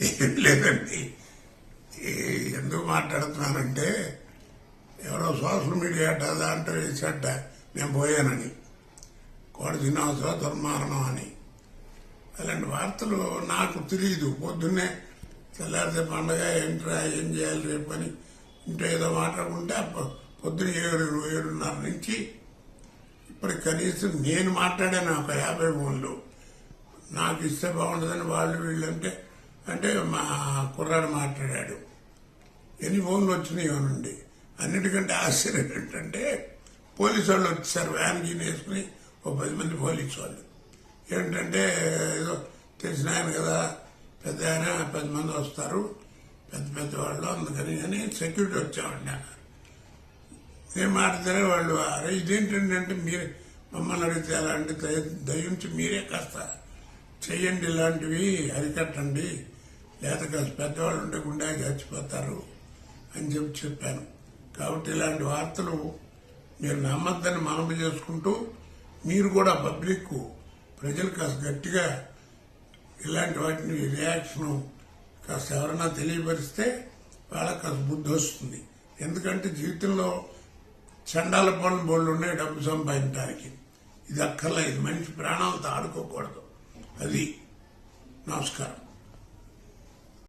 ఏం లేదండి. ఎందుకు మాట్లాడుతున్నానంటే ఎవరో సోషల్ మీడియా దాంట్లో వేసేట నేను పోయానని, కోడి దినోత్సవ దుర్మారణం అని. అలాంటి వార్తలు నాకు తెలియదు. పొద్దున్నే తెల్లారితే పండగ ఏంట్రా ఏం చేయాలి రేపు అని ఇంట్లో ఏదో మాట్లాడుకుంటే పొద్దున్న 7:30 నుంచి ఇప్పటికి కనీసం నేను మాట్లాడాను ఒక 50 ఫోన్లు. నాకు ఇస్తే బాగుంటుందని వాళ్ళు వీళ్ళంటే అంటే మా కుర్రాడు మాట్లాడాడు. ఎన్ని ఫోన్లు వచ్చినాయి నుండి. అన్నిటికంటే ఆశ్చర్యం ఏంటంటే పోలీసు వాళ్ళు వచ్చేసారు, వ్యాన్ గీన్ వేసుకుని ఓ 10 మంది పోలీసు వాళ్ళు. ఏంటంటే ఏదో తెలిసిన ఆయన కదా, పెద్ద ఆయన 10 మంది వస్తారు, పెద్ద వాళ్ళు, అందుకని అని సెక్యూరిటీ వచ్చామండి అన్నారు. నేను మాట్లాడితే వాళ్ళు అరే ఇదేంటండి అంటే మీరే మమ్మల్ని అడిగితే అలాంటి దయించి మీరే కాస్త చెయ్యండి, ఇలాంటివి అరికట్టండి, లేదా కాస్త పెద్దవాళ్ళు ఉంటే గుండె చచ్చిపోతారు అని చెప్పాను. కాబట్టి ఇలాంటి వార్తలు మీరు నమ్మద్దని మనవి చేసుకుంటూ మీరు కూడా పబ్లిక్ ప్రజలు కాస్త గట్టిగా ఇలాంటి వాటిని రియాక్షన్ కాస్త ఎవరైనా తెలియపరిస్తే వాళ్ళకి కాస్త బుద్ధి వస్తుంది. ఎందుకంటే జీవితంలో చండాల పనులు బోళ్ళు ఉన్నాయి డబ్బు సంపాదించడానికి. ఇది అక్కర్లేదు, మనిషి ప్రాణాలతో ఆడుకోకూడదు. అది. నమస్కారం.